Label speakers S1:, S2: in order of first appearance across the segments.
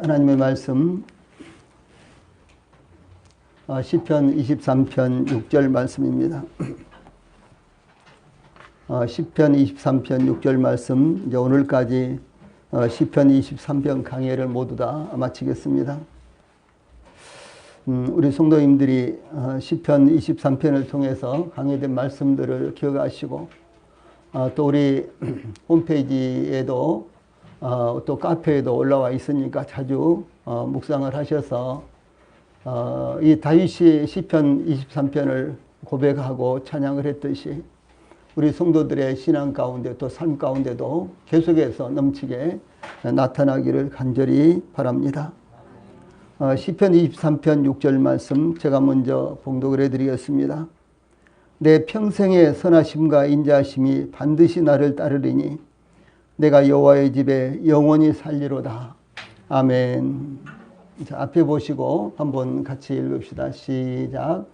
S1: 하나님의 말씀 시편 23편 6절 말씀입니다. 시편 23편 6절 말씀, 이제 오늘까지 시편 23편 강해를 모두 다 마치겠습니다. 우리 성도님들이 시편 23편을 통해서 강해된 말씀들을 기억하시고 또 우리 홈페이지에도 또 카페에도 올라와 있으니까 자주 묵상을 하셔서 이 다윗이 시편 23편을 고백하고 찬양을 했듯이 우리 성도들의 신앙 가운데 또 삶 가운데도 계속해서 넘치게 나타나기를 간절히 바랍니다. 시편 23편 6절 말씀 제가 먼저 봉독을 해드리겠습니다. 내 평생의 선하심과 인자하심이 반드시 나를 따르리니 내가 여호와의 집에 영원히 살리로다. 아멘. 자, 앞에 보시고 한번 같이 읽읍시다. 시작.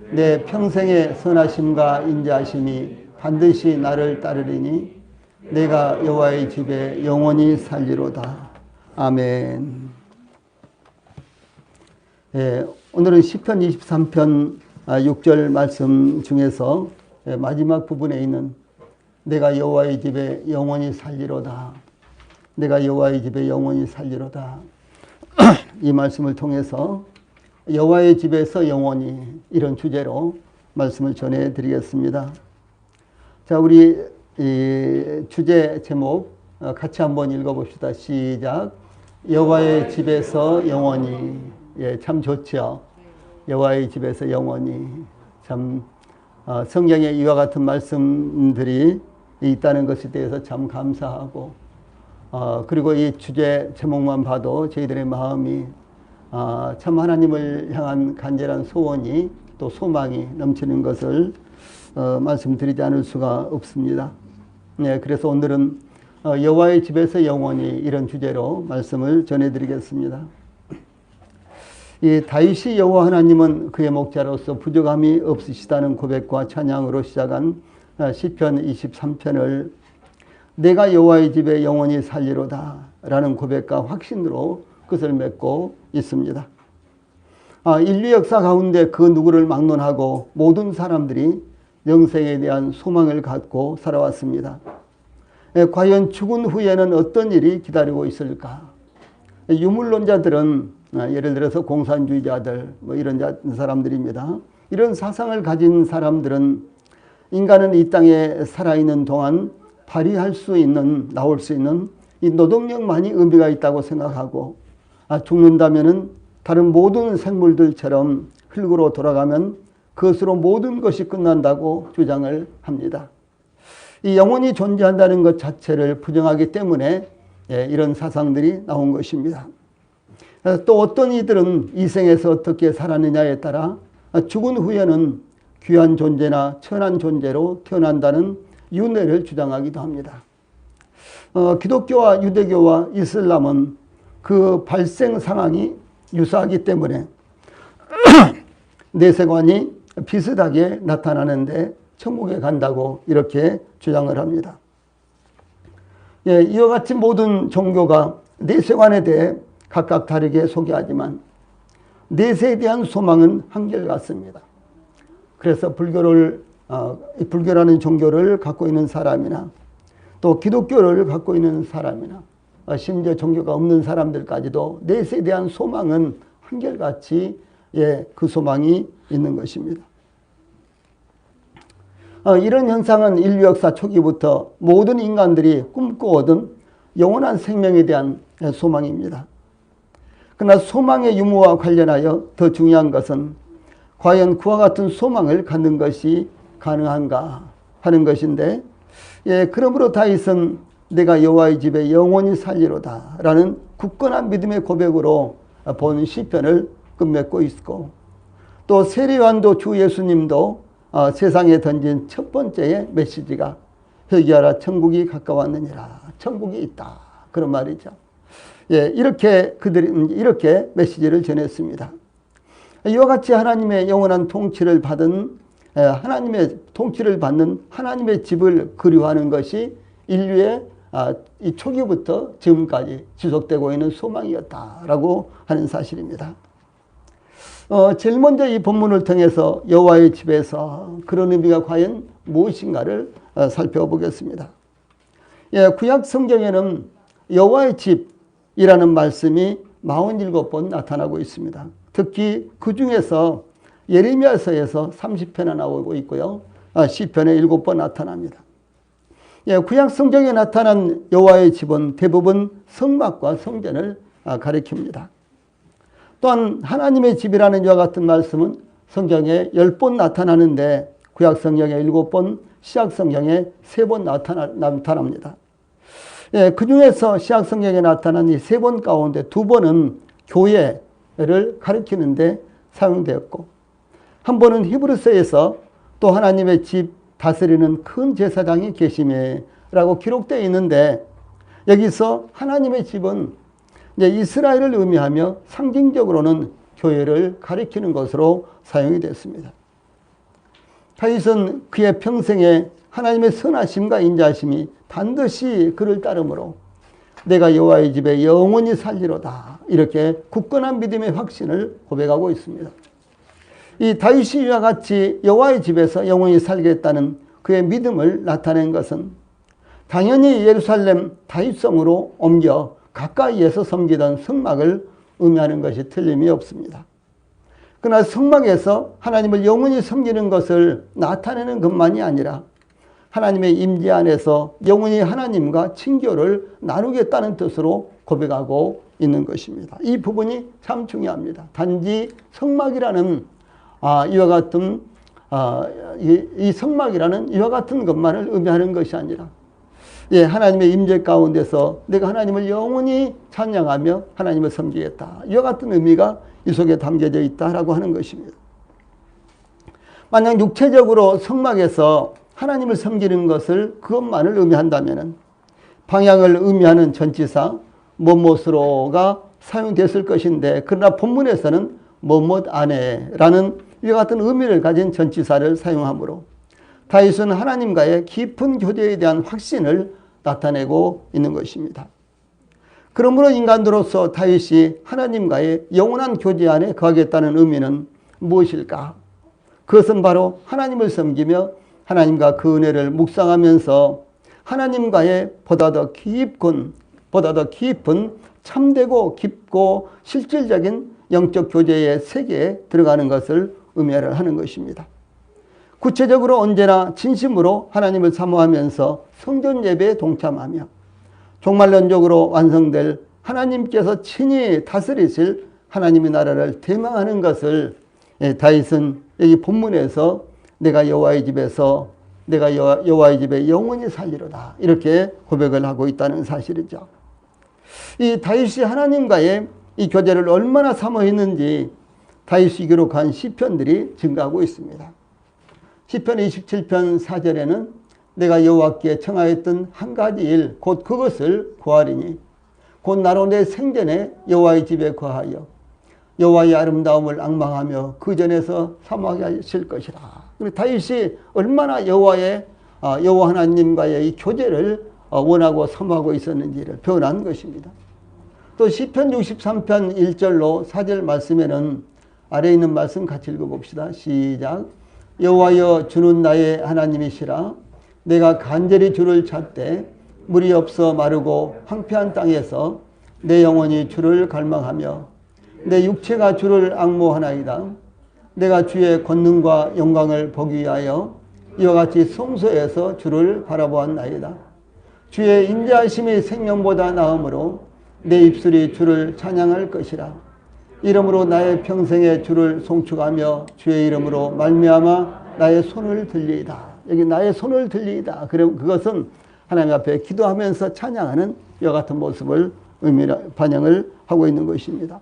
S1: 내 평생의 선하심과 인자하심이 반드시 나를 따르리니 내가 여호와의 집에 영원히 살리로다. 아멘. 오늘은 시편 23편 6절 말씀 중에서 마지막 부분에 있는 내가 여호와의 집에 영원히 살리로다. 내가 여호와의 집에 영원히 살리로다. 이 말씀을 통해서 여호와의 집에서 영원히, 이런 주제로 말씀을 전해드리겠습니다. 자, 우리 이 주제 제목 같이 한번 읽어봅시다. 시작. 여호와의 집에서 영원히. 참 좋죠. 여호와의 집에서 영원히. 참 성경에 이와 같은 말씀들이 있다는 것에 대해서 참 감사하고 그리고 이 주제 제목만 봐도 저희들의 마음이 참 하나님을 향한 간절한 소원이 또 소망이 넘치는 것을 말씀드리지 않을 수가 없습니다. 그래서 오늘은 여호와의 집에서 영원히, 이런 주제로 말씀을 전해드리겠습니다. 이 다윗이 여호와 하나님은 그의 목자로서 부족함이 없으시다는 고백과 찬양으로 시작한 시편 23편을 내가 여호와의 집에 영원히 살리로다 라는 고백과 확신으로 끝을 맺고 있습니다. 인류 역사 가운데 그 누구를 막론하고 모든 사람들이 영생에 대한 소망을 갖고 살아왔습니다. 과연 죽은 후에는 어떤 일이 기다리고 있을까? 유물론자들은 예를 들어서 공산주의자들 이런 사람들입니다. 이런 사상을 가진 사람들은 인간은 이 땅에 살아있는 동안 발휘할 수 있는, 나올 수 있는 이 노동력만이 의미가 있다고 생각하고 죽는다면은 다른 모든 생물들처럼 흙으로 돌아가면 그것으로 모든 것이 끝난다고 주장을 합니다. 이 영혼이 존재한다는 것 자체를 부정하기 때문에 이런 사상들이 나온 것입니다. 또 어떤 이들은 이 생에서 어떻게 살았느냐에 따라 죽은 후에는 귀한 존재나 천한 존재로 태어난다는 윤회를 주장하기도 합니다. 기독교와 유대교와 이슬람은 그 발생 상황이 유사하기 때문에 내세관이 비슷하게 나타나는데 천국에 간다고 이렇게 주장을 합니다. 이와 같이 모든 종교가 내세관에 대해 각각 다르게 소개하지만 내세에 대한 소망은 한결같습니다. 그래서 불교라는 종교를 갖고 있는 사람이나 또 기독교를 갖고 있는 사람이나 심지어 종교가 없는 사람들까지도 내세에 대한 소망은 한결같이 그 소망이 있는 것입니다. 이런 현상은 인류 역사 초기부터 모든 인간들이 꿈꿔오던 영원한 생명에 대한 소망입니다. 그러나 소망의 유무와 관련하여 더 중요한 것은 과연 그와 같은 소망을 갖는 것이 가능한가 하는 것인데, 그러므로 다윗은 내가 여호와의 집에 영원히 살리로다 라는 굳건한 믿음의 고백으로 본 시편을 끝맺고 있고, 또 세례요한도 주 예수님도 세상에 던진 첫 번째의 메시지가 회개하라 천국이 가까웠느니라, 천국이 있다, 그런 말이죠. 이렇게 그들이 이렇게 메시지를 전했습니다. 이와 같이 하나님의 영원한 통치를 받는 하나님의 통치를 받는 하나님의 집을 그리워하는 것이 인류의 이 초기부터 지금까지 지속되고 있는 소망이었다라고 하는 사실입니다. 제일 먼저 이 본문을 통해서 여호와의 집에서 그런 의미가 과연 무엇인가를 살펴보겠습니다. 예, 구약 성경에는 여호와의 집이라는 말씀이 47번 나타나고 있습니다. 특히 그 중에서 예레미야서에서 30편에 나오고 있고요. 시편에 7번 나타납니다. 예, 구약 성경에 나타난 여호와의 집은 대부분 성막과 성전을 가리킵니다. 또한 하나님의 집이라는 이와 같은 말씀은 성경에 10번 나타나는데 구약 성경에 7번, 시약 성경에 3번 나타납니다. 예, 그 중에서 시약 성경에 나타난 이 3번 가운데 2번은 교회를 가리키는데 사용되었고, 한 번은 히브리서에서 또 하나님의 집 다스리는 큰 제사장이 계심이라고 기록되어 있는데, 여기서 하나님의 집은 이제 이스라엘을 의미하며 상징적으로는 교회를 가리키는 것으로 사용이 됐습니다. 다윗은 그의 평생에 하나님의 선하심과 인자하심이 반드시 그를 따르므로 내가 여호와의 집에 영원히 살리로다, 이렇게 굳건한 믿음의 확신을 고백하고 있습니다. 이 다윗이 이와 같이 여호와의 집에서 영원히 살겠다는 그의 믿음을 나타낸 것은 당연히 예루살렘 다윗성으로 옮겨 가까이에서 섬기던 성막을 의미하는 것이 틀림이 없습니다. 그러나 성막에서 하나님을 영원히 섬기는 것을 나타내는 것만이 아니라 하나님의 임재 안에서 영원히 하나님과 친교를 나누겠다는 뜻으로 고백하고 있는 것입니다. 이 부분이 참 중요합니다. 단지 성막이라는 이와 같은 이 성막이라는 이와 같은 것만을 의미하는 것이 아니라, 예, 하나님의 임재 가운데서 내가 하나님을 영원히 찬양하며 하나님을 섬기겠다, 이와 같은 의미가 이 속에 담겨져 있다라고 하는 것입니다. 만약 육체적으로 성막에서 하나님을 섬기는 것을 그것만을 의미한다면 방향을 의미하는 전치사 뭐뭇으로가 사용됐을 것인데, 그러나 본문에서는 뭐뭇 안에라는 이와 같은 의미를 가진 전치사를 사용하므로 다윗은 하나님과의 깊은 교제에 대한 확신을 나타내고 있는 것입니다. 그러므로 인간으로서 다윗이 하나님과의 영원한 교제 안에 거하겠다는 의미는 무엇일까? 그것은 바로 하나님을 섬기며 하나님과 그 은혜를 묵상하면서 하나님과의 보다 더 깊은 참되고 깊고 실질적인 영적 교제의 세계에 들어가는 것을 의미를 하는 것입니다. 구체적으로 언제나 진심으로 하나님을 사모하면서 성전 예배에 동참하며 종말론적으로 완성될 하나님께서 친히 다스리실 하나님의 나라를 대망하는 것을 다윗은 여기 본문에서 내가 여호와의 집에 영원히 살리로다, 이렇게 고백을 하고 있다는 사실이죠. 이 다윗이 하나님과의 이 교제를 얼마나 사모했는지 다윗이 기록한 시편들이 증가하고 있습니다. 시편 27편 4절에는 내가 여호와께 청하였던 한 가지 일 곧 그것을 구하리니 곧 나로 내 생전에 여호와의 집에 거하여 여호와의 아름다움을 앙망하며 그 전에서 사모하게 하실 것이라. 다윗이 얼마나 여호와 하나님과의 이 교제를 원하고 사모하고 있었는지를 표현한 것입니다. 또 시편 63편 1절로 4절 말씀에는 아래에 있는 말씀 같이 읽어봅시다. 시작. 여호와여 주는 나의 하나님이시라. 내가 간절히 주를 찾되 물이 없어 마르고 황폐한 땅에서 내 영혼이 주를 갈망하며 내 육체가 주를 앙모하나이다. 내가 주의 권능과 영광을 보기 위하여 이와 같이 성소에서 주를 바라보았나이다. 주의 인자하심이 생명보다 나으므로 내 입술이 주를 찬양할 것이라. 이름으로 나의 평생에 주를 송축하며 주의 이름으로 말미암아 나의 손을 들리이다. 여기 나의 손을 들리이다. 그것은 하나님 앞에 기도하면서 찬양하는 이와 같은 모습을 반영을 하고 있는 것입니다.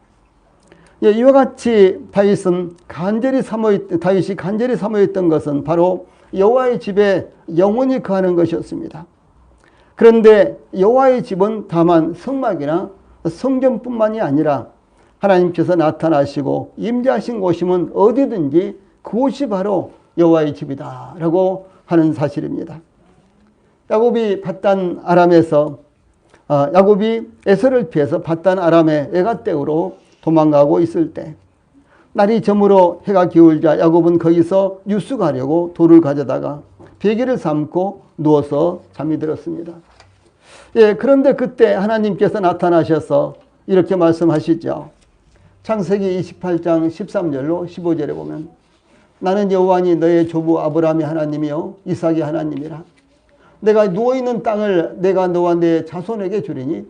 S1: 이와 같이 다윗이 간절히 사모했던 것은 바로 여호와의 집에 영원히 거하는 것이었습니다. 그런데 여호와의 집은 다만 성막이나 성전뿐만이 아니라 하나님께서 나타나시고 임재하신 곳이면 어디든지 그곳이 바로 여호와의 집이다 라고 하는 사실입니다. 야곱이 밧단 아람에서 야곱이 에서를 피해서 밧단 아람의 에갓대으로 도망가고 있을 때 날이 저물어 해가 기울자 야곱은 거기서 유숙하려고 돌을 가져다가 베개를 삼고 누워서 잠이 들었습니다. 그런데 그때 하나님께서 나타나셔서 이렇게 말씀하시죠. 창세기 28장 13절로 15절에 보면 나는 여호와니 너의 조부 아브라함의 하나님이요 이삭의 하나님이라. 내가 누워있는 땅을 내가 너와 내 자손에게 주리니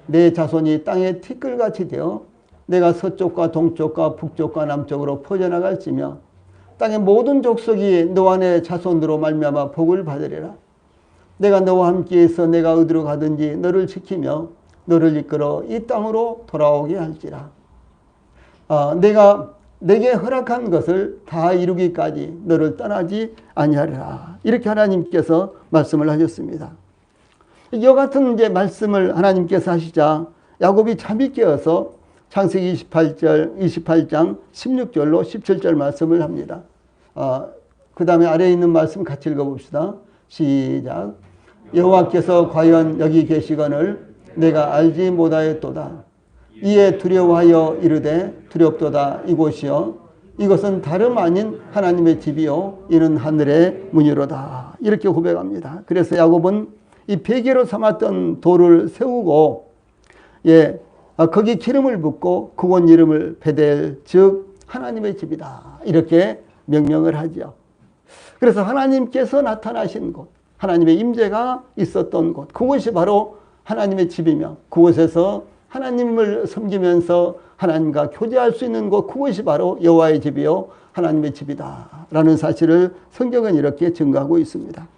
S1: 내 자손이 땅의 티끌같이 되어 내가 서쪽과 동쪽과 북쪽과 남쪽으로 퍼져나갈지며 땅의 모든 족속이 너와 내 자손으로 말미암아 복을 받으리라. 내가 너와 함께해서 내가 어디로 가든지 너를 지키며 너를 이끌어 이 땅으로 돌아오게 할지라. 내가 내게 허락한 것을 다 이루기까지 너를 떠나지 아니하리라. 이렇게 하나님께서 말씀을 하셨습니다. 이와 같은 이제 말씀을 하나님께서 하시자 야곱이 잠이 깨어서 창세기 28장 16절로 17절 말씀을 합니다. 그 다음에 아래에 있는 말씀 같이 읽어봅시다. 시작. 여호와께서 과연 여기 계시거늘 내가 알지 못하였도다. 이에 두려워하여 이르되 두렵도다. 이곳이여 이것은 다름 아닌 하나님의 집이요 이는 하늘의 문이로다. 이렇게 고백합니다. 그래서 야곱은 이 베개로 삼았던 돌을 세우고 거기 기름을 붓고 그곳 이름을 베델 즉 하나님의 집이다. 이렇게 명명을 하죠. 그래서 하나님께서 나타나신 곳, 하나님의 임재가 있었던 곳, 그곳이 바로 하나님의 집이며 그곳에서 하나님을 섬기면서 하나님과 교제할 수 있는 곳, 그것이 바로 여호와의 집이요 하나님의 집이다 라는 사실을 성경은 이렇게 증거하고 있습니다.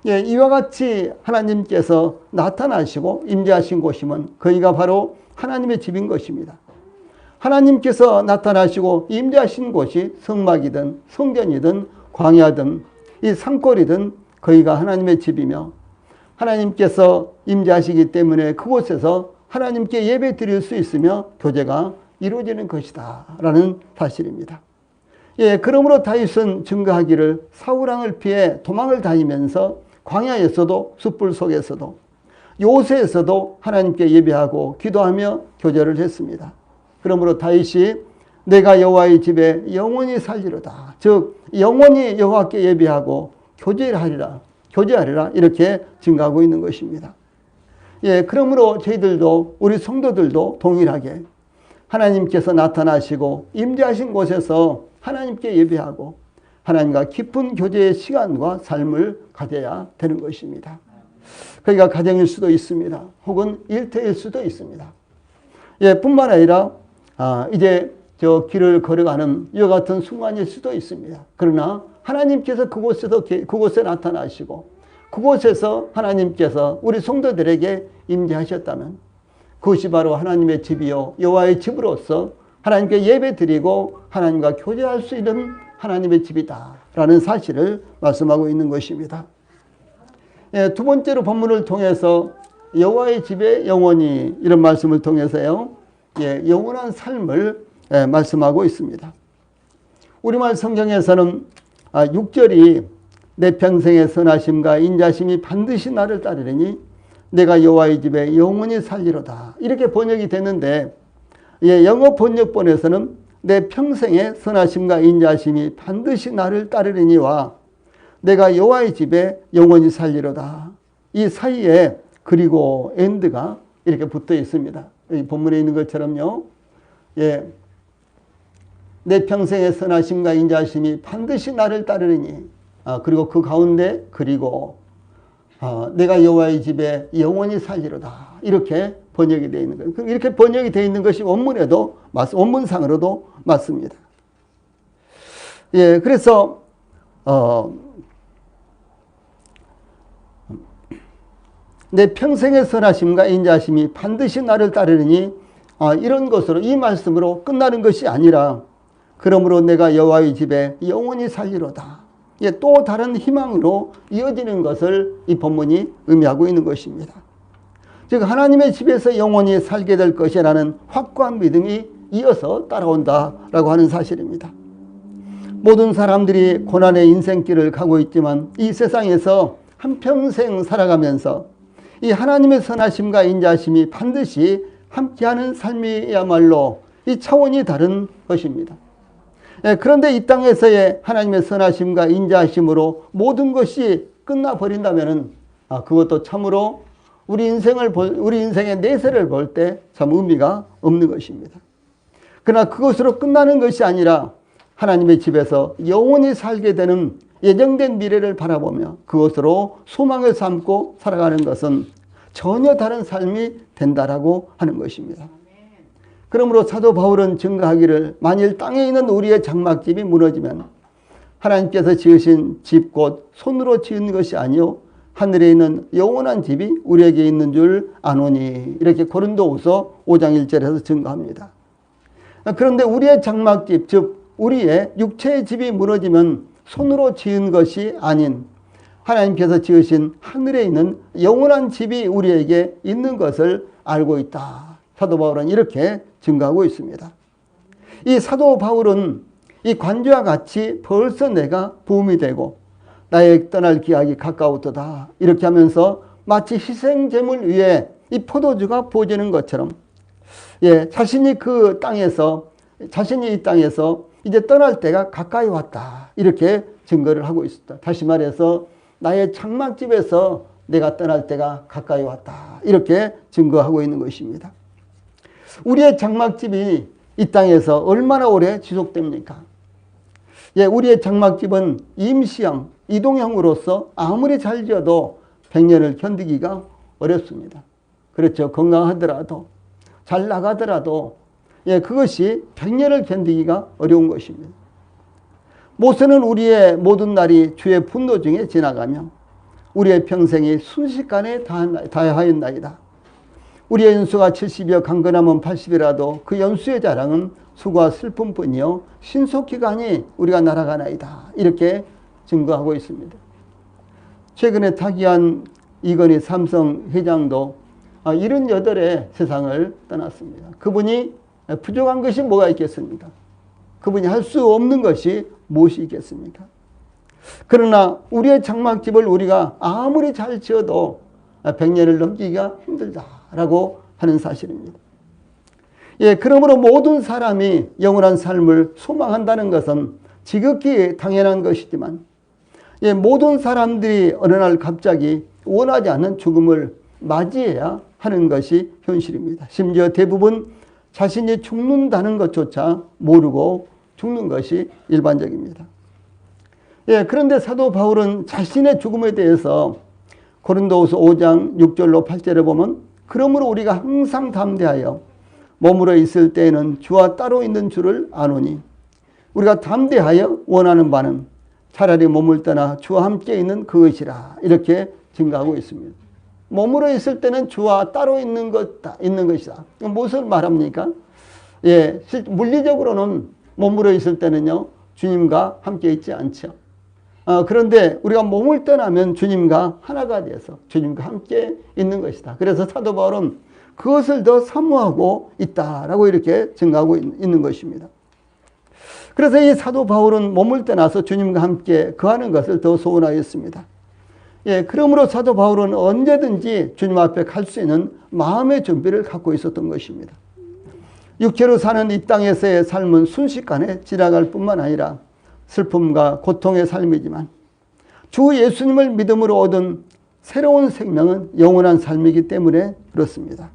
S1: 이와 같이 하나님께서 나타나시고 임재하신 곳이면 거기가 바로 하나님의 집인 것입니다. 하나님께서 나타나시고 임재하신 곳이 성막이든 성전이든 광야든 이 산골이든 거기가 하나님의 집이며 하나님께서 임재하시기 때문에 그곳에서 하나님께 예배 드릴 수 있으며 교제가 이루어지는 것이다 라는 사실입니다. 그러므로 다윗은 증거하기를 사울왕을 피해 도망을 다니면서 광야에서도 숯불 속에서도 요새에서도 하나님께 예배하고 기도하며 교제를 했습니다. 그러므로 다윗이 내가 여호와의 집에 영원히 살리로다. 즉 영원히 여호와께 예배하고 교제하리라 이렇게 증거하고 있는 것입니다. 그러므로 저희들도 우리 성도들도 동일하게 하나님께서 나타나시고 임재하신 곳에서 하나님께 예배하고 하나님과 깊은 교제의 시간과 삶을 가져야 되는 것입니다. 거기가 가정일 수도 있습니다. 혹은 일터일 수도 있습니다. 뿐만 아니라 이제 저 길을 걸어가는 이와 같은 순간일 수도 있습니다. 그러나 하나님께서 그곳에 나타나시고 그곳에서 하나님께서 우리 성도들에게 임재하셨다면 그것이 바로 하나님의 집이요 여호와의 집으로서 하나님께 예배드리고 하나님과 교제할 수 있는 하나님의 집이다 라는 사실을 말씀하고 있는 것입니다. 두 번째로 본문을 통해서 여호와의 집에 영원히 이런 말씀을 통해서요 영원한 삶을 말씀하고 있습니다. 우리말 성경에서는 6절이 내 평생의 선하심과 인자심이 반드시 나를 따르리니 내가 여호와의 집에 영원히 살리로다 이렇게 번역이 됐는데 영어 번역본에서는 내 평생의 선하심과 인자심이 반드시 나를 따르리니와 내가 여호와의 집에 영원히 살리로다. 이 사이에 그리고 엔드가 이렇게 붙어 있습니다. 이 본문에 있는 것처럼요. 내 평생의 선하심과 인자심이 반드시 나를 따르리니 그리고 그 가운데 그리고 내가 여호와의 집에 영원히 살리로다. 이렇게 번역이 되어 있는 거예요. 이렇게 번역이 되어 있는 것이 원문상으로도 맞습니다. 그래서 내 평생의 선하심과 인자심이 반드시 나를 따르니 이런 것으로 이 말씀으로 끝나는 것이 아니라 그러므로 내가 여호와의 집에 영원히 살리로다. 또 다른 희망으로 이어지는 것을 이 본문이 의미하고 있는 것입니다. 즉 하나님의 집에서 영원히 살게 될 것이라는 확고한 믿음이 이어서 따라온다라고 하는 사실입니다. 모든 사람들이 고난의 인생길을 가고 있지만 이 세상에서 한평생 살아가면서 이 하나님의 선하심과 인자하심이 반드시 함께하는 삶이야말로 이 차원이 다른 것입니다. 그런데 이 땅에서의 하나님의 선하심과 인자하심으로 모든 것이 끝나버린다면 그것도 참으로 우리 인생의 내세를 볼 때 참 의미가 없는 것입니다. 그러나 그것으로 끝나는 것이 아니라 하나님의 집에서 영원히 살게 되는 예정된 미래를 바라보며 그것으로 소망을 삼고 살아가는 것은 전혀 다른 삶이 된다라고 하는 것입니다. 그러므로 사도 바울은 증거하기를 만일 땅에 있는 우리의 장막집이 무너지면 하나님께서 지으신 집 곧 손으로 지은 것이 아니요 하늘에 있는 영원한 집이 우리에게 있는 줄 아노니 이렇게 고린도후서 5장 1절에서 증거합니다. 그런데 우리의 장막집 즉 우리의 육체의 집이 무너지면 손으로 지은 것이 아닌 하나님께서 지으신 하늘에 있는 영원한 집이 우리에게 있는 것을 알고 있다. 사도 바울은 이렇게 증거하고 있습니다. 이 사도 바울은 이 관주와 같이 벌써 내가 부음이 되고 나의 떠날 기약이 가까웠도다 이렇게 하면서 마치 희생제물 위에 이 포도주가 부어지는 것처럼 자신이 이 땅에서 이제 떠날 때가 가까이 왔다 이렇게 증거를 하고 있었다. 다시 말해서 나의 장막집에서 내가 떠날 때가 가까이 왔다 이렇게 증거하고 있는 것입니다. 우리의 장막집이 이 땅에서 얼마나 오래 지속됩니까? 우리의 장막집은 임시형, 이동형으로서 아무리 잘 지어도 100년을 견디기가 어렵습니다. 그렇죠. 건강하더라도 잘 나가더라도 그것이 100년을 견디기가 어려운 것입니다. 모세는 우리의 모든 날이 주의 분노 중에 지나가며 우리의 평생이 순식간에 다하였나이다. 우리의 연수가 70이여 강건하면 80이라도 그 연수의 자랑은 수고와 슬픔뿐이요 신속히 가니 우리가 날아가나이다. 이렇게 증거하고 있습니다. 최근에 타기한 이건희 삼성 회장도 78의 세상을 떠났습니다. 그분이 부족한 것이 뭐가 있겠습니까? 그분이 할 수 없는 것이 무엇이 있겠습니까? 그러나 우리의 장막집을 우리가 아무리 잘 지어도 100년을 넘기기가 힘들다라고 하는 사실입니다. 그러므로 모든 사람이 영원한 삶을 소망한다는 것은 지극히 당연한 것이지만 모든 사람들이 어느 날 갑자기 원하지 않는 죽음을 맞이해야 하는 것이 현실입니다. 심지어 대부분 자신이 죽는다는 것조차 모르고 죽는 것이 일반적입니다. 그런데 사도 바울은 자신의 죽음에 대해서 고린도후서 5장 6절로 8절에 보면 그러므로 우리가 항상 담대하여 머물러 있을 때에는 주와 따로 있는 줄을 아노니 우리가 담대하여 원하는 바는 차라리 몸을 떠나 주와 함께 있는 그것이라 이렇게 증가하고 있습니다. 머물러 있을 때는 주와 따로 있는 것이다. 무엇을 말합니까? 물리적으로는 머물러 있을 때는요 주님과 함께 있지 않죠. 그런데 우리가 몸을 떠나면 주님과 하나가 돼서 주님과 함께 있는 것이다. 그래서 사도 바울은 그것을 더 사모하고 있다라고 이렇게 증가하고 있는 것입니다. 그래서 이 사도 바울은 몸을 떠나서 주님과 함께 거하는 것을 더 소원하였습니다. 그러므로 사도 바울은 언제든지 주님 앞에 갈 수 있는 마음의 준비를 갖고 있었던 것입니다. 육체로 사는 이 땅에서의 삶은 순식간에 지나갈 뿐만 아니라 슬픔과 고통의 삶이지만 주 예수님을 믿음으로 얻은 새로운 생명은 영원한 삶이기 때문에 그렇습니다.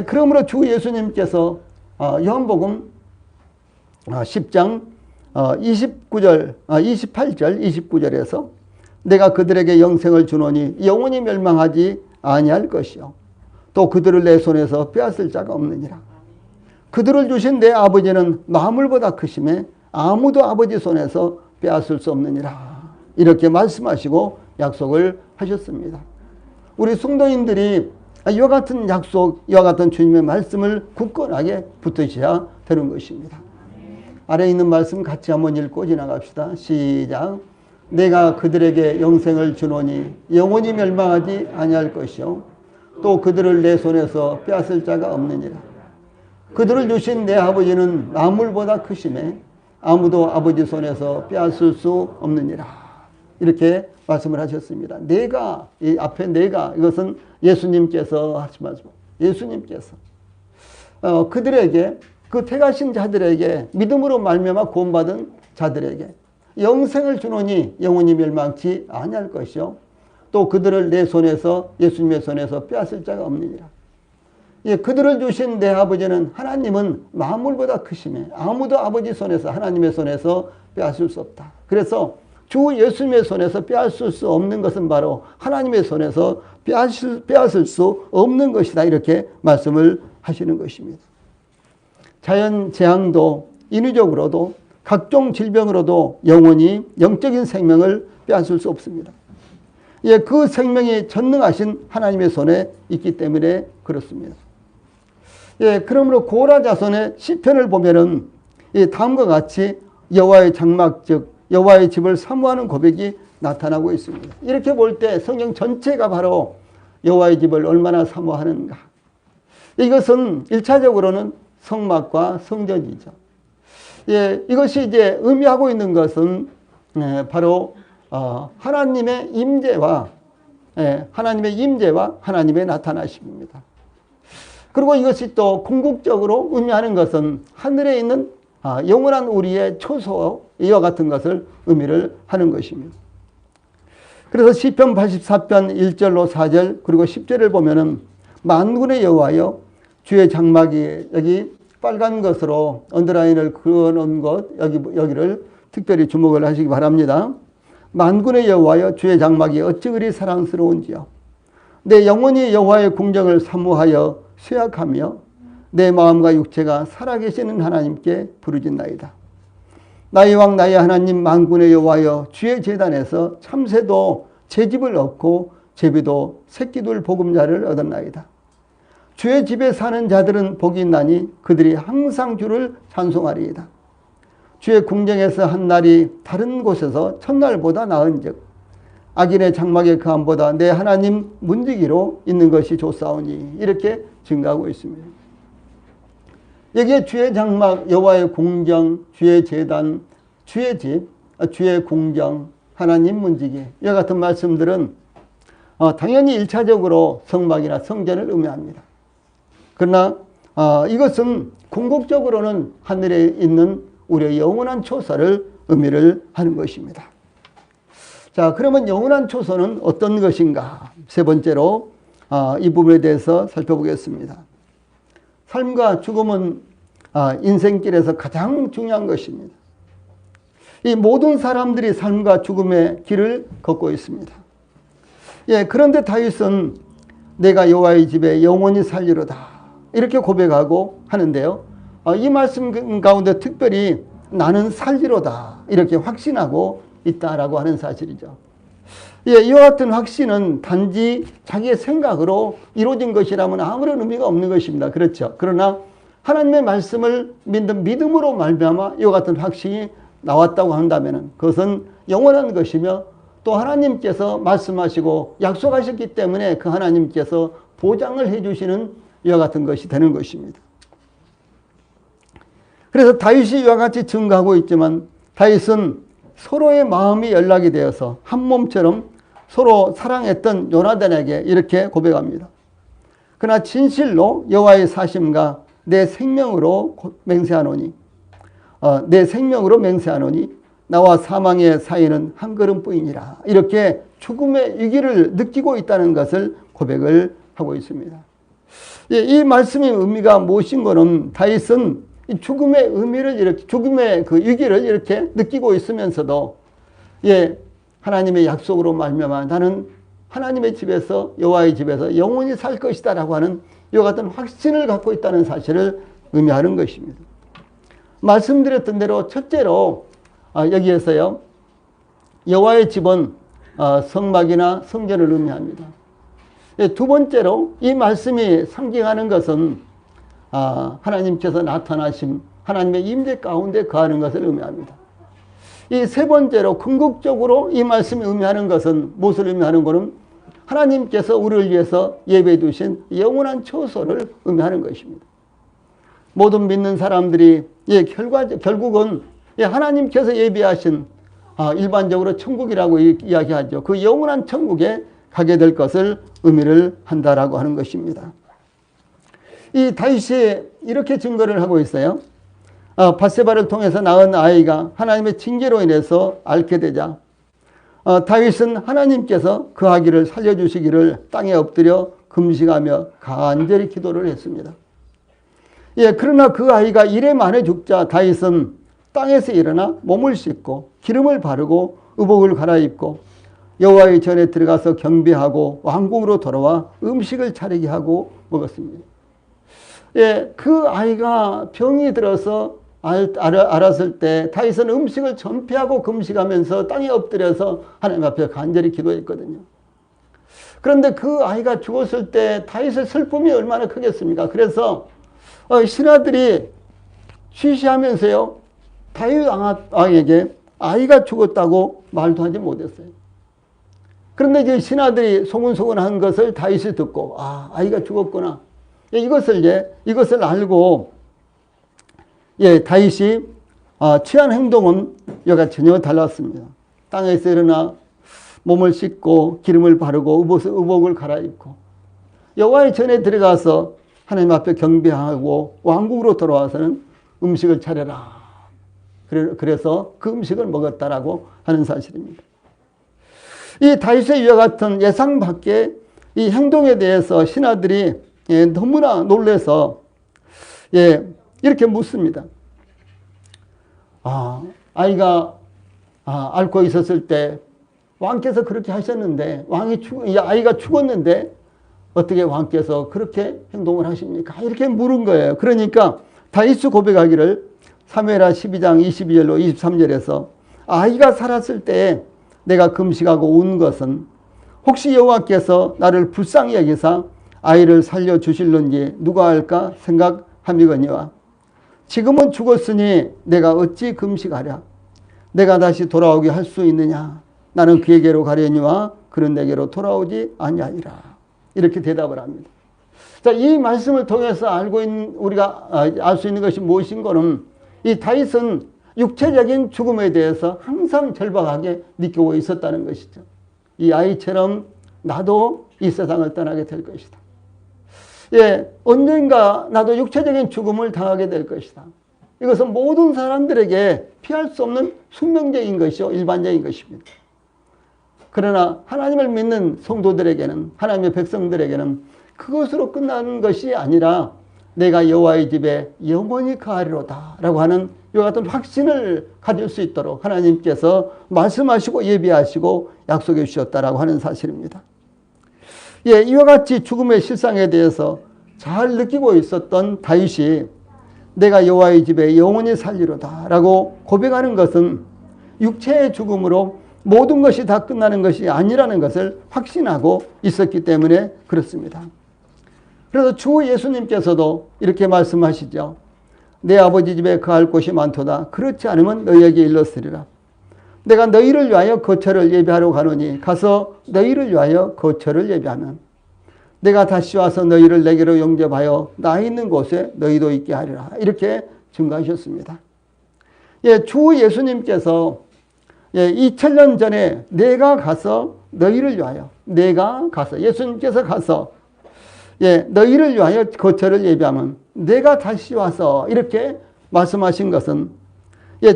S1: 그러므로 주 예수님께서 요한복음 10장 28절 29절에서 내가 그들에게 영생을 주노니 영원히 멸망하지 아니할 것이요 또 그들을 내 손에서 빼앗을 자가 없느니라. 그들을 주신 내 아버지는 만물보다 크심에 아무도 아버지 손에서 빼앗을 수 없느니라. 이렇게 말씀하시고 약속을 하셨습니다. 우리 성도님들이 이와 같은 약속, 이와 같은 주님의 말씀을 굳건하게 붙드셔야 되는 것입니다. 아래에 있는 말씀 같이 한번 읽고 지나갑시다. 시작. 내가 그들에게 영생을 주노니 영원히 멸망하지 아니할 것이요 또 그들을 내 손에서 빼앗을 자가 없느니라. 그들을 주신 내 아버지는 만물보다 크심에 아무도 아버지 손에서 빼앗을 수 없느니라. 이렇게 말씀을 하셨습니다. 내가, 이 앞에 내가, 이것은 예수님께서 하신 말씀. 예수님께서 그들에게, 그 택하신 자들에게, 믿음으로 말미암아 구원받은 자들에게 영생을 주노니 영원히 멸망치 아니할 것이요 또 그들을 내 손에서, 예수님의 손에서 빼앗을 자가 없느니라. 예, 그들을 주신 내 아버지는, 하나님은 만물보다 크심에 아무도 아버지 손에서, 하나님의 손에서 빼앗을 수 없다. 그래서 주 예수님의 손에서 빼앗을 수 없는 것은 바로 하나님의 손에서 빼앗을 수 없는 것이다. 이렇게 말씀을 하시는 것입니다. 자연 재앙도, 인위적으로도, 각종 질병으로도 영원히 영적인 생명을 빼앗을 수 없습니다. 예, 그 생명이 전능하신 하나님의 손에 있기 때문에 그렇습니다. 예, 그러므로 고라 자손의 시편을 보면은 다음과 같이 여호와의 장막, 즉 여호와의 집을 사모하는 고백이 나타나고 있습니다. 이렇게 볼 때 성경 전체가 바로 여호와의 집을 얼마나 사모하는가. 이것은 1차적으로는 성막과 성전이죠. 예, 이것이 이제 의미하고 있는 것은 바로 하나님의 임재와 하나님의 나타나심입니다. 그리고 이것이 또 궁극적으로 의미하는 것은 하늘에 있는 영원한 우리의 초소, 이와 같은 것을 의미를 하는 것입니다. 그래서 시편 84편 1절로 4절 그리고 10절을 보면은 만군의 여호와여 주의 장막이, 여기 빨간 것으로 언더라인을 그어놓은 것, 여기를 특별히 주목을 하시기 바랍니다. 만군의 여호와여 주의 장막이 어찌 그리 사랑스러운지요. 내 영혼이 여호와의 궁정을 사모하여 쇠약하며 내 마음과 육체가 살아계시는 하나님께 부르짖나이다. 나의 왕 나의 하나님 만군의 여호와여 주의 제단에서 참새도 제 집을 얻고 제비도 새끼둘 보금자를 얻었나이다. 주의 집에 사는 자들은 복이 있나니 그들이 항상 주를 찬송하리이다. 주의 궁정에서 한 날이 다른 곳에서 첫날보다 나은즉 악인의 장막의 그함보다 내 하나님 문지기로 있는 것이 좋사오니, 이렇게 증가하고 있습니다. 여기에 주의 장막, 여호와의 궁정, 주의 제단, 주의 집, 주의 궁정, 하나님 문지기, 이와 같은 말씀들은 당연히 1차적으로 성막이나 성전을 의미합니다. 그러나 이것은 궁극적으로는 하늘에 있는 우리의 영원한 초소를 의미를 하는 것입니다. 자, 그러면 영원한 초소는 어떤 것인가? 세 번째로 이 부분에 대해서 살펴보겠습니다. 삶과 죽음은 인생길에서 가장 중요한 것입니다. 이 모든 사람들이 삶과 죽음의 길을 걷고 있습니다. 예, 그런데 다윗은 내가 여호와의 집에 영원히 살리로다, 이렇게 고백하고 하는데요. 이 말씀 가운데 특별히 나는 살리로다, 이렇게 확신하고 있다라고 하는 사실이죠. 예, 이와 같은 확신은 단지 자기의 생각으로 이루어진 것이라면 아무런 의미가 없는 것입니다. 그렇죠. 그러나 하나님의 말씀을 믿는 믿음으로 말미암아 이와 같은 확신이 나왔다고 한다면 그것은 영원한 것이며, 또 하나님께서 말씀하시고 약속하셨기 때문에 그 하나님께서 보장을 해주시는 이와 같은 것이 되는 것입니다. 그래서 다윗이 이와 같이 증거하고 있지만, 다윗은 서로의 마음이 연락이 되어서 한 몸처럼 서로 사랑했던 요나단에게 이렇게 고백합니다. 그러나 진실로 여호와의 사심과 내 생명으로 맹세하노니, 나와 사망의 사이는 한 걸음뿐이니라, 이렇게 죽음의 위기를 느끼고 있다는 것을 고백을 하고 있습니다. 예, 이 말씀의 의미가 무엇인 거는, 다윗은 이 죽음의 의미를 이렇게, 죽음의 그 위기를 이렇게 느끼고 있으면서도, 예, 하나님의 약속으로 말미암아 나는 하나님의 집에서, 여호와의 집에서 영원히 살 것이다라고 하는 이와 같은 확신을 갖고 있다는 사실을 의미하는 것입니다. 말씀드렸던 대로 첫째로 여기에서요, 여호와의 집은 성막이나 성전을 의미합니다. 예, 두 번째로 이 말씀이 상징하는 것은 하나님께서 나타나심, 하나님의 임재 가운데 거하는 것을 의미합니다. 이 세 번째로 궁극적으로 이 말씀이 의미하는 것은, 무엇을 의미하는 것은 하나님께서 우리를 위해서 예배해 두신 영원한 초소를 의미하는 것입니다. 모든 믿는 사람들이 결국은 하나님께서 예비하신 일반적으로 천국이라고 이야기하죠. 그 영원한 천국에 가게 될 것을 의미를 한다라고 하는 것입니다. 이 다윗이 이렇게 증거를 하고 있어요. 밧세바를 통해서 낳은 아이가 하나님의 징계로 인해서 앓게 되자 다윗은 하나님께서 그 아기를 살려주시기를 땅에 엎드려 금식하며 간절히 기도를 했습니다. 그러나 그 아이가 이래 만에 죽자 다윗은 땅에서 일어나 몸을 씻고 기름을 바르고 의복을 갈아입고 여호와의 전에 들어가서 경배하고 왕궁으로 돌아와 음식을 차리게 하고 먹었습니다. 그 아이가 병이 들어서 알았을 때 다윗은 음식을 전폐하고 금식하면서 땅에 엎드려서 하나님 앞에 간절히 기도했거든요. 그런데 그 아이가 죽었을 때 다윗의 슬픔이 얼마나 크겠습니까? 그래서 신하들이 쉬쉬하면서요 다윗 왕에게 아이가 죽었다고 말도 하지 못했어요. 그런데 이제 신하들이 소문소문한 것을 다윗이 듣고 아이가 죽었구나. 이것을 알고 다윗이 취한 행동은 여가 전혀 달랐습니다. 땅에서 일어나 몸을 씻고 기름을 바르고 의복을 갈아입고 여호와의 전에 들어가서 하나님 앞에 경배하고 왕국으로 돌아와서는 음식을 차려라. 그래서 그 음식을 먹었다라고 하는 사실입니다. 이 다윗의 이와 같은 예상 밖의 이 행동에 대해서 신하들이 너무나 놀라서 이렇게 묻습니다. 아이가 앓고 있었을 때 왕께서 그렇게 하셨는데 아이가 죽었는데 어떻게 왕께서 그렇게 행동을 하십니까? 이렇게 물은 거예요. 그러니까 다윗이 고백하기를 사무엘하 12장 22절로 23절에서 아이가 살았을 때 내가 금식하고 운 것은 혹시 여호와께서 나를 불쌍히 여기사 아이를 살려주실런지 누가 알까 생각함이거니와 지금은 죽었으니 내가 어찌 금식하랴 내가 다시 돌아오게 할 수 있느냐 나는 그에게로 가려니와 그는 내게로 돌아오지 아니하리라 이렇게 대답을 합니다. 자, 이 말씀을 통해서 우리가 알 수 있는 것이 무엇인가는 이 다윗은 육체적인 죽음에 대해서 항상 절박하게 느끼고 있었다는 것이죠. 이 아이처럼 나도 이 세상을 떠나게 될 것이다. 언젠가 나도 육체적인 죽음을 당하게 될 것이다. 이것은 모든 사람들에게 피할 수 없는 숙명적인 것이요 일반적인 것입니다. 그러나 하나님을 믿는 성도들에게는 하나님의 백성들에게는 그것으로 끝나는 것이 아니라 내가 여호와의 집에 영원히 거하리로다 라고 하는 이와 같은 확신을 가질 수 있도록 하나님께서 말씀하시고 예비하시고 약속해 주셨다라고 하는 사실입니다. 이와 같이 죽음의 실상에 대해서 잘 느끼고 있었던 다윗이 내가 여호와의 집에 영원히 살리로다 라고 고백하는 것은 육체의 죽음으로 모든 것이 다 끝나는 것이 아니라는 것을 확신하고 있었기 때문에 그렇습니다. 그래서 주 예수님께서도 이렇게 말씀하시죠. 내 아버지 집에 거할 곳이 많도다. 그렇지 않으면 너희에게 일렀으리라. 내가 너희를 위하여 거처를 예비하러 가노니 가서 너희를 위하여 거처를 예비하면 내가 다시 와서 너희를 내게로 영접하여 나 있는 곳에 너희도 있게 하리라. 이렇게 증거하셨습니다. 주 예수님께서 2000년 전에 내가 가서 너희를 위하여 예수님께서 가서 너희를 위하여 거처를 예비하면 내가 다시 와서 이렇게 말씀하신 것은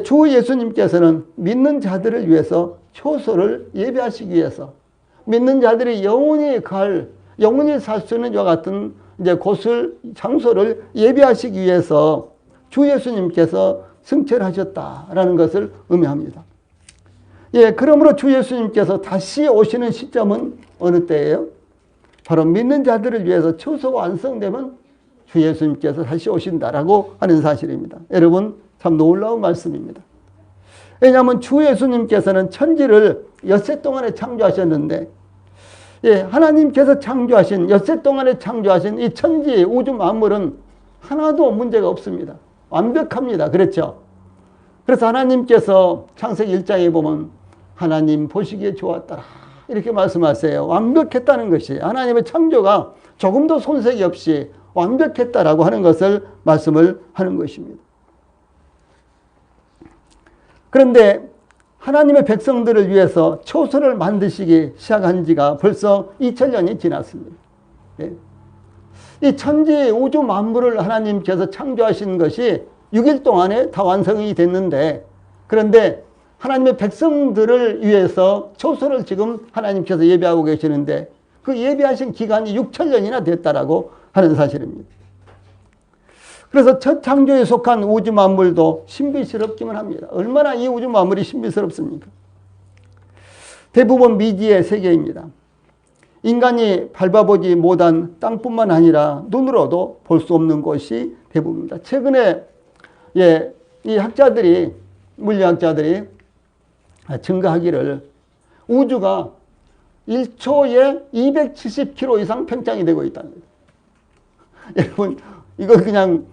S1: 주 예수님께서는 믿는 자들을 위해서 초소를 예비하시기 위해서 믿는 자들이 영원히 살 수 있는 이와 같은 곳을 장소를 예비하시기 위해서 주 예수님께서 승천하셨다라는 것을 의미합니다. 그러므로 주 예수님께서 다시 오시는 시점은 어느 때예요? 바로 믿는 자들을 위해서 초소가 완성되면 주 예수님께서 다시 오신다라고 하는 사실입니다. 여러분 참 놀라운 말씀입니다. 왜냐하면 주 예수님께서는 천지를 엿새 동안에 창조하셨는데 하나님께서 창조하신 엿새 동안에 창조하신 이 천지 우주 만물은 하나도 문제가 없습니다. 완벽합니다. 그렇죠? 그래서 하나님께서 창세기 1장에 보면 하나님 보시기에 좋았더라 이렇게 말씀하세요. 완벽했다는 것이 하나님의 창조가 조금도 손색이 없이 완벽했다라고 하는 것을 말씀을 하는 것입니다. 그런데 하나님의 백성들을 위해서 초소를 만드시기 시작한 지가 벌써 2000년이 지났습니다. 예. 이 천지 우주 만물을 하나님께서 창조하신 것이 6일 동안에 다 완성이 됐는데, 그런데 하나님의 백성들을 위해서 초소를 지금 하나님께서 예배하고 계시는데 그 예배하신 기간이 6000년이나 됐다라고 하는 사실입니다. 그래서 첫 창조에 속한 우주 만물도 신비스럽기만 합니다. 얼마나 이 우주 만물이 신비스럽습니까? 대부분 미지의 세계입니다. 인간이 밟아보지 못한 땅뿐만 아니라 눈으로도 볼 수 없는 곳이 대부분입니다. 최근에 이 학자들이, 물리학자들이 증거하기를 우주가 1초에 270km 이상 팽창이 되고 있다는 거예요. 여러분, 이거 그냥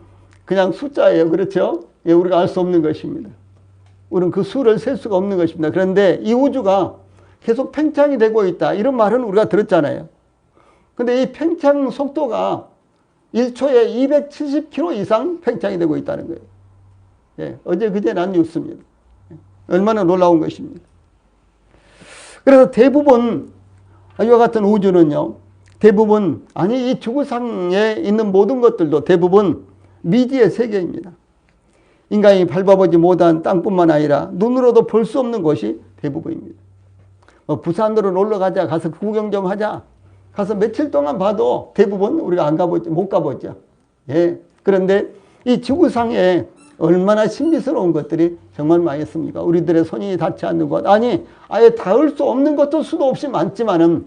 S1: 숫자예요. 그렇죠? 예, 우리가 알 수 없는 것입니다. 우리는 그 수를 셀 수가 없는 것입니다. 그런데 이 우주가 계속 팽창이 되고 있다, 이런 말은 우리가 들었잖아요. 근데 이 팽창 속도가 1초에 270km 이상 팽창이 되고 있다는 거예요. 예, 어제 그제 난 뉴스입니다. 얼마나 놀라운 것입니다. 그래서 대부분 이와 같은 우주는요, 대부분, 아니 이 지구상에 있는 모든 것들도 대부분 미지의 세계입니다. 인간이 밟아보지 못한 땅뿐만 아니라 눈으로도 볼 수 없는 곳이 대부분입니다. 부산으로 놀러 가자, 가서 구경 좀 하자, 가서 며칠 동안 봐도 대부분 우리가 못 가보죠. 예. 그런데 이 지구상에 얼마나 신비스러운 것들이 정말 많이 있습니까? 우리들의 손이 닿지 않는 것, 아니 아예 닿을 수 없는 것도 수도 없이 많지만은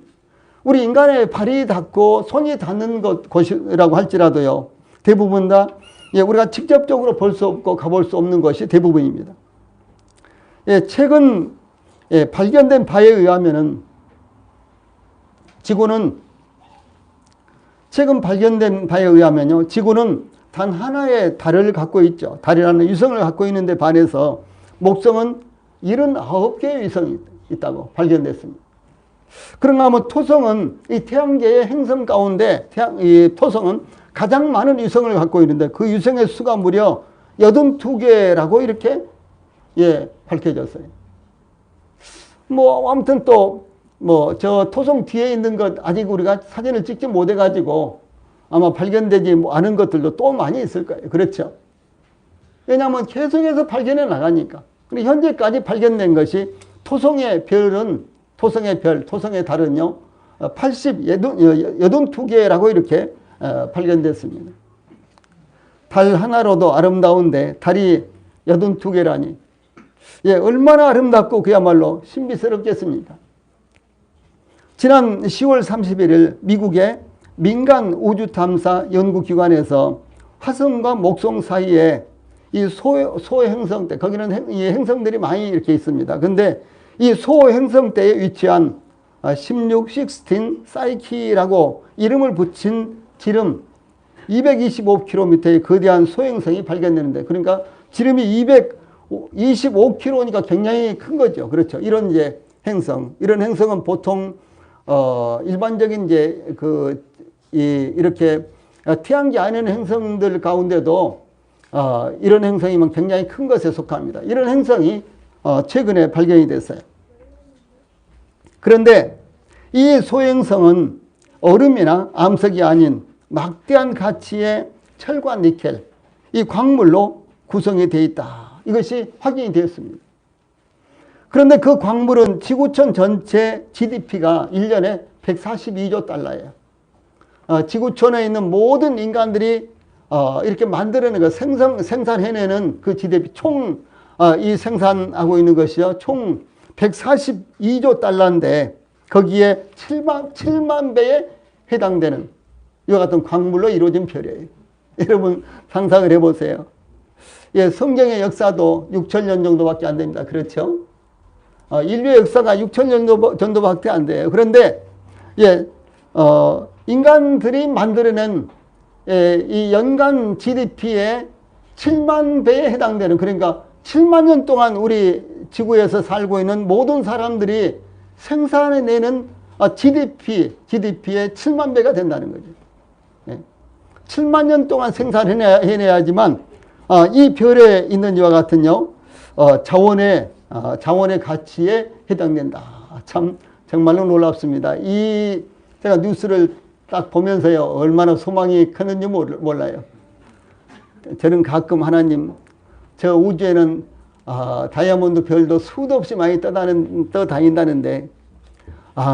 S1: 우리 인간의 발이 닿고 손이 닿는 것이라고 할지라도요, 대부분 다 우리가 직접적으로 볼 수 없고 가볼 수 없는 것이 대부분입니다. 최근 발견된 바에 의하면은 최근 발견된 바에 의하면요, 지구는 단 하나의 달을 갖고 있죠. 달이라는 위성을 갖고 있는데 반해서 목성은 79개의 위성이 있다고 발견됐습니다. 그런가 하면 토성은 이 태양계의 행성 가운데 이 토성은 가장 많은 위성을 갖고 있는데 그 위성의 수가 무려 82개라고 이렇게 밝혀졌어요. 아무튼 저 토성 뒤에 있는 것 아직 우리가 사진을 찍지 못해 가지고 아마 발견되지 않은 것들도 또 많이 있을 거예요. 그렇죠? 왜냐하면 계속해서 발견해 나가니까. 그리고 현재까지 발견된 것이 토성의 달은요, 82개라고 이렇게 발견됐습니다. 달 하나로도 아름다운데 달이 82개라니. 얼마나 아름답고 그야말로 신비스럽겠습니까? 지난 10월 31일 미국의 민간 우주탐사 연구기관에서 화성과 목성 사이에 이 소행성대, 거기는 이 행성들이 많이 이렇게 있습니다. 근데 이 소행성대에 위치한 16 사이키라고 이름을 붙인 지름 225km의 거대한 소행성이 발견되는데, 그러니까 지름이 225km니까 굉장히 큰 거죠. 그렇죠. 이런 행성, 이런 행성은 보통 일반적인 이렇게 태양계 안에 있는 행성들 가운데도 이런 행성이면 굉장히 큰 것에 속합니다. 이런 행성이 최근에 발견이 됐어요. 그런데 이 소행성은 얼음이나 암석이 아닌 막대한 가치의 철과 니켈, 이 광물로 구성이 되어 있다, 이것이 확인이 되었습니다. 그런데 그 광물은 지구촌 전체 GDP가 1년에 142조 달러예요. 지구촌에 있는 모든 인간들이 이렇게 만들어내는 거, 생산해내는 그 GDP 이 생산하고 있는 것이요, 총 142조 달러인데 거기에 7만 배에 해당되는 이와 같은 광물로 이루어진 별이에요. 여러분 상상을 해보세요. 성경의 역사도 6,000년 정도밖에 안 됩니다. 그렇죠? 인류의 역사가 6,000년 정도밖에 안 돼요. 그런데 인간들이 만들어낸 이 연간 GDP의 7만 배에 해당되는, 그러니까 7만 년 동안 우리 지구에서 살고 있는 모든 사람들이 생산해내는 GDP의 7만 배가 된다는 거죠. 7만 년 동안 생산해내야지만 이 별에 있는 이와 같은요, 자원의 자원의 가치에 해당된다. 참 정말로 놀랍습니다. 이 제가 뉴스를 딱 보면서요, 얼마나 소망이 컸는지 몰라요. 저는 가끔 하나님, 저 우주에는 다이아몬드 별도 수도 없이 많이 떠다닌다는데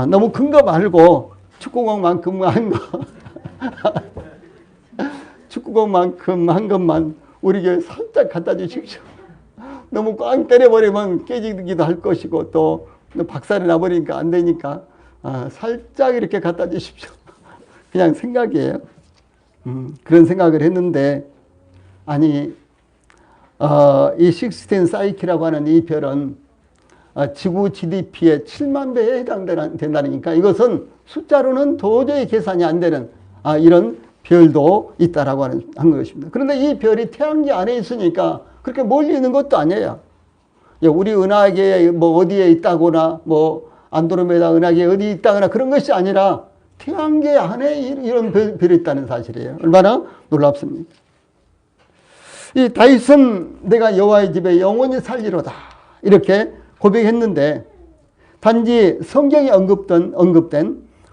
S1: 너무 큰 거 말고 축구공만큼 한 거 축구공만큼 한 것만 우리 교회 살짝 갖다 주십시오. 너무 꽝 때려버리면 깨지기도 할 것이고 또 박살이 나버리니까 안 되니까 살짝 이렇게 갖다 주십시오. 그냥 생각이에요. 그런 생각을 했는데 아니 이 16 사이키라고 하는 이 별은 지구 GDP의 7만 배에 해당된다니까 이것은 숫자로는 도저히 계산이 안 되는 이런 별도 있다라고 한 것입니다. 그런데 이 별이 태양계 안에 있으니까 그렇게 멀리 있는 것도 아니에요. 우리 은하계에 뭐 어디에 있다거나 뭐 안드로메다 은하계에 어디 있다거나 그런 것이 아니라 태양계 안에 이런 별이 있다는 사실이에요. 얼마나 놀랍습니까? 이 다윗은 내가 여호와의 집에 영원히 살리로다 이렇게 고백했는데 단지 성경에 언급된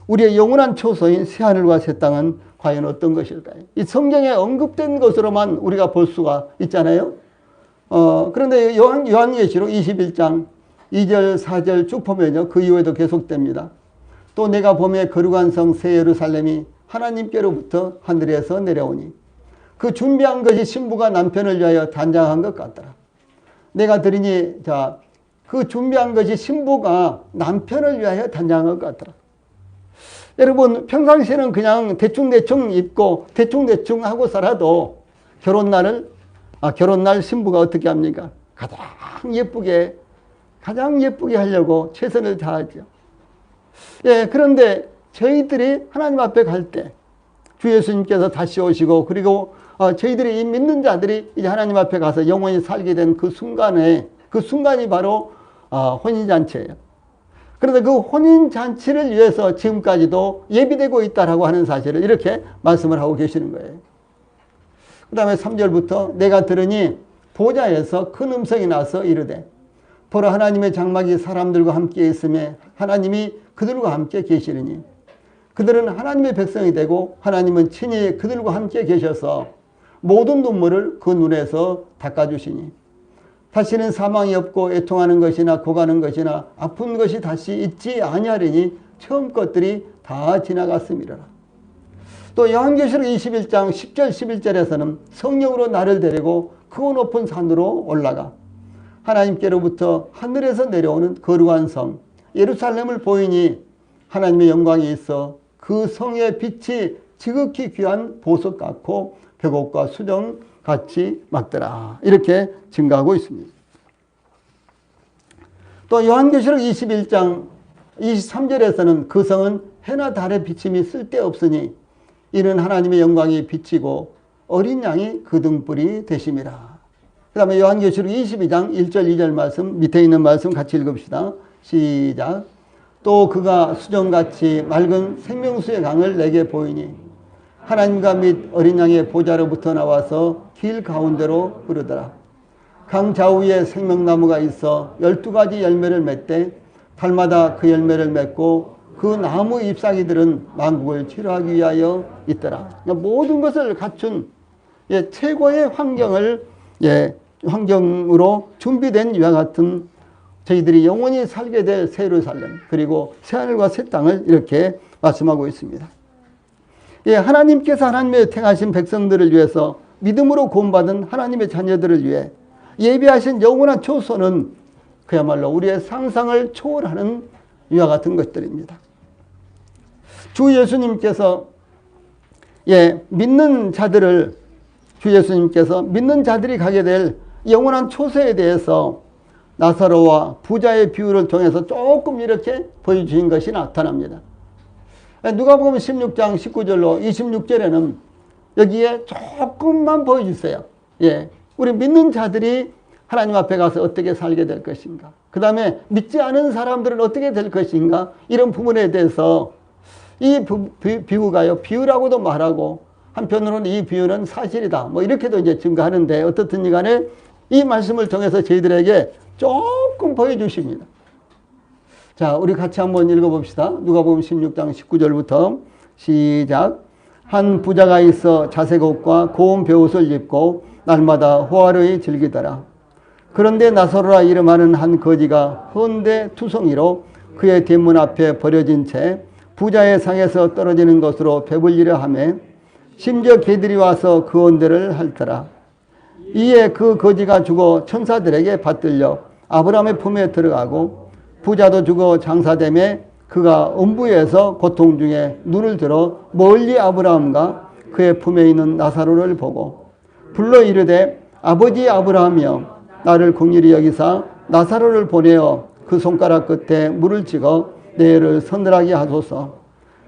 S1: 우리의 영원한 초소인 새하늘과 새 땅은 과연 어떤 것일까요? 이 성경에 언급된 것으로만 우리가 볼 수가 있잖아요. 그런데 요한계시록 21장 2절 4절 쭉 보면요, 그 이후에도 계속됩니다. 또 내가 봄에 거룩한 성 새 예루살렘이 하나님께로부터 하늘에서 내려오니 그 준비한 것이 신부가 남편을 위하여 단장한 것 같더라. 내가 들으니 그 준비한 것이 신부가 남편을 위하여 단장한 것 같더라. 여러분 평상시에는 그냥 대충대충 입고 대충대충 하고 살아도 결혼날 신부가 어떻게 합니까? 가장 예쁘게 하려고 최선을 다하죠. 예, 그런데 저희들이 하나님 앞에 갈 때 주 예수님께서 다시 오시고 그리고 저희들이 이 믿는 자들이 이제 하나님 앞에 가서 영원히 살게 된 그 순간이 바로 혼인잔치예요. 그런데 그 혼인잔치를 위해서 지금까지도 예비되고 있다라고 하는 사실을 이렇게 말씀을 하고 계시는 거예요. 그 다음에 3절부터 내가 들으니 보좌에서 큰 음성이 나서 이르되 보라 하나님의 장막이 사람들과 함께 있으며 하나님이 그들과 함께 계시느니 그들은 하나님의 백성이 되고 하나님은 친히 그들과 함께 계셔서 모든 눈물을 그 눈에서 닦아주시니 다시는 사망이 없고 애통하는 것이나 고가는 것이나 아픈 것이 다시 있지 아니하리니 처음 것들이 다 지나갔음이라. 또 요한계시록 21장 10절 11절에서는 성령으로 나를 데리고 그 높은 산으로 올라가 하나님께로부터 하늘에서 내려오는 거룩한 성 예루살렘을 보이니 하나님의 영광이 있어 그 성의 빛이 지극히 귀한 보석 같고 벽옥과 수정 같이 막더라. 이렇게 증가하고 있습니다. 또 요한계시록 21장 23절에서는 그 성은 해나 달의 비침이 쓸데없으니 이는 하나님의 영광이 비치고 어린 양이 그 등불이 되심이라. 그 다음에 요한계시록 22장 1절 2절 말씀 밑에 있는 말씀 같이 읽읍시다. 시작. 또 그가 수정같이 맑은 생명수의 강을 내게 보이니 하나님과 및 어린 양의 보좌로부터 나와서 길 가운데로 흐르더라. 강 좌우에 생명나무가 있어 12가지 열매를 맺되 달마다 그 열매를 맺고 그 나무 잎사귀들은 만국을 치료하기 위하여 있더라. 모든 것을 갖춘 최고의 환경으로 준비된 이와 같은 저희들이 영원히 살게 될 새 예루살렘 그리고 새하늘과 새 땅을 이렇게 말씀하고 있습니다. 하나님께서 하나님의 택하신 백성들을 위해서 믿음으로 구원받은 하나님의 자녀들을 위해 예비하신 영원한 초소는 그야말로 우리의 상상을 초월하는 이와 같은 것들입니다. 주 예수님께서 믿는 자들이 가게 될 영원한 초소에 대해서 나사로와 부자의 비유를 통해서 조금 이렇게 보여주신 것이 나타납니다. 누가복음 16장 19절로 26절에는 여기에 조금만 보여주세요. 우리 믿는 자들이 하나님 앞에 가서 어떻게 살게 될 것인가, 그 다음에 믿지 않은 사람들은 어떻게 될 것인가, 이런 부분에 대해서 이 비유가요, 비유라고도 말하고 한편으로는 이 비유는 사실이다, 뭐 이렇게도 이제 증거하는데, 어떻든 간에 이 말씀을 통해서 저희들에게 조금 보여주십니다. 자, 우리 같이 한번 읽어봅시다. 누가복음 16장 19절부터 시작. 한 부자가 있어 자색 옷과 고운 베옷을 입고 날마다 호화로이 즐기더라. 그런데 나사로라 이름하는 한 거지가 헌데 투성이로 그의 뒷문 앞에 버려진 채 부자의 상에서 떨어지는 것으로 배불리려 하며 심지어 개들이 와서 그 온대를 핥더라. 이에 그 거지가 죽어 천사들에게 받들려 아브라함의 품에 들어가고 부자도 죽어 장사되매 그가 음부에서 고통 중에 눈을 들어 멀리 아브라함과 그의 품에 있는 나사로를 보고 불러 이르되 아버지 아브라함이여 나를 긍휼히 여기사 나사로를 보내어 그 손가락 끝에 물을 찍어 내 애를 서늘하게 하소서.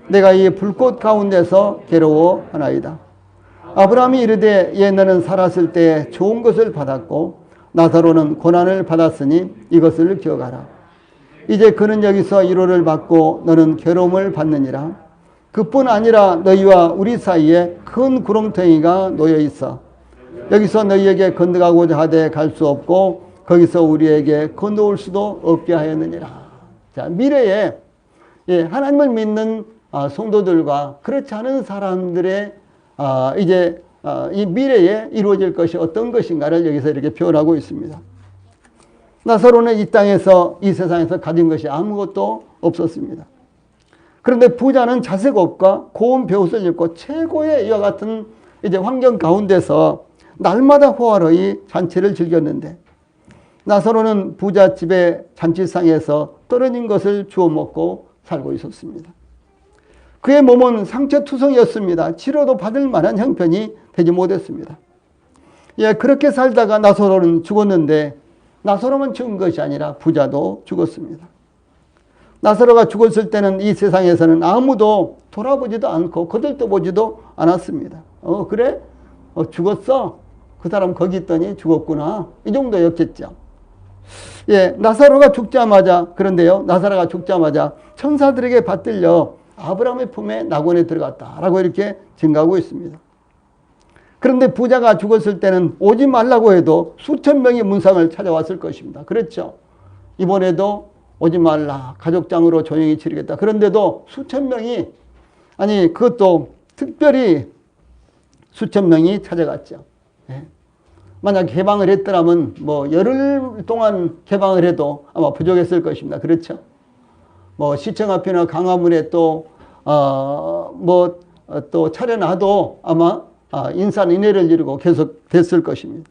S1: 내가 이 불꽃 가운데서 괴로워하나이다. 아브라함이 이르되 예 너는 살았을 때 좋은 것을 받았고 나사로는 고난을 받았으니 이것을 기억하라. 이제 그는 여기서 위로를 받고 너는 괴로움을 받느니라. 그뿐 아니라 너희와 우리 사이에 큰 구렁텅이가 놓여 있어 여기서 너희에게 건너가고자 하되 갈 수 없고 거기서 우리에게 건너올 수도 없게 하였느니라. 자, 미래에 하나님을 믿는 성도들과 그렇지 않은 사람들의 이제 이 미래에 이루어질 것이 어떤 것인가를 여기서 이렇게 표현하고 있습니다. 나사로는 이 땅에서 이 세상에서 가진 것이 아무것도 없었습니다. 그런데 부자는 자색 옷과 고운 베옷을 입고 최고의 이와 같은 이제 환경 가운데서 날마다 호화로이 잔치를 즐겼는데 나사로는 부잣집의 잔치상에서 떨어진 것을 주워 먹고 살고 있었습니다. 그의 몸은 상처투성이었습니다. 치료도 받을 만한 형편이 되지 못했습니다. 그렇게 살다가 나사로는 죽었는데 나사로만 죽은 것이 아니라 부자도 죽었습니다. 나사로가 죽었을 때는 이 세상에서는 아무도 돌아보지도 않고 거들떠 보지도 않았습니다. 그래? 죽었어? 그 사람 거기 있더니 죽었구나. 이 정도였겠죠. 나사로가 죽자마자 그런데요. 나사로가 죽자마자 천사들에게 받들려 아브라함의 품에 낙원에 들어갔다라고 이렇게 증가하고 있습니다. 그런데 부자가 죽었을 때는 오지 말라고 해도 수천 명의 문상을 찾아왔을 것입니다. 그렇죠. 이번에도 오지 말라. 가족장으로 조용히 치르겠다. 그런데도 수천 명이 그것도 특별히 수천 명이 찾아갔죠. 만약 개방을 했더라면 열흘 동안 개방을 해도 아마 부족했을 것입니다. 그렇죠. 시청 앞이나 강화문에 또 차려놔도 아마 인산인해를 이루고 계속 됐을 것입니다.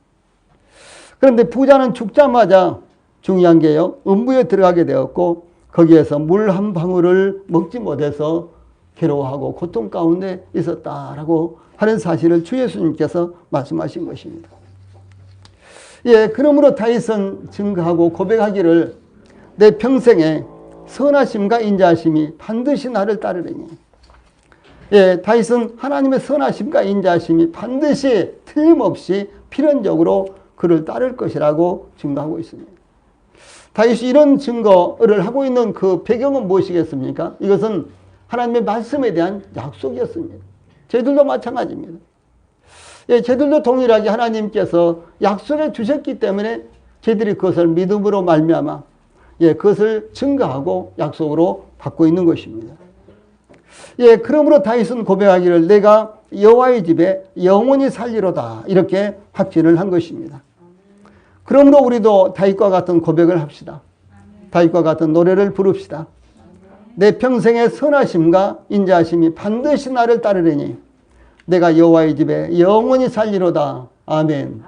S1: 그런데 부자는 죽자마자 중요한 게요. 음부에 들어가게 되었고 거기에서 물 한 방울을 먹지 못해서 괴로워하고 고통 가운데 있었다라고 하는 사실을 주 예수님께서 말씀하신 것입니다. 그러므로 다윗은 증거하고 고백하기를 내 평생에 선하심과 인자하심이 반드시 나를 따르리니. 다윗은 하나님의 선하심과 인자하심이 반드시 틀림없이 필연적으로 그를 따를 것이라고 증거하고 있습니다. 다윗이 이런 증거를 하고 있는 그 배경은 무엇이겠습니까? 이것은 하나님의 말씀에 대한 약속이었습니다. 저희들도 마찬가지입니다. 저희들도 동일하게 하나님께서 약속해 주셨기 때문에 저희들이 그것을 믿음으로 말미암아 그것을 증거하고 약속으로 받고 있는 것입니다. 그러므로 다윗은 고백하기를 내가 여호와의 집에 영원히 살리로다 이렇게 확신을 한 것입니다. 그러므로 우리도 다윗과 같은 고백을 합시다. 다윗과 같은 노래를 부릅시다. 내 평생의 선하심과 인자하심이 반드시 나를 따르리니 내가 여호와의 집에 영원히 살리로다. 아멘.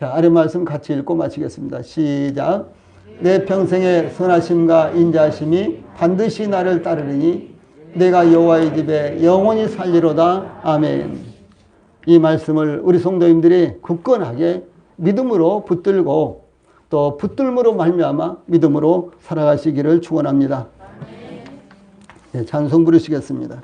S1: 자, 아래 말씀 같이 읽고 마치겠습니다. 시작. 내 평생의 선하심과 인자하심이 반드시 나를 따르리니 내가 여호와의 집에 영원히 살리로다. 아멘. 이 말씀을 우리 성도님들이 굳건하게 믿음으로 붙들고 또 붙들므로 말미암아 믿음으로 살아가시기를 축원합니다. 찬송 부르시겠습니다.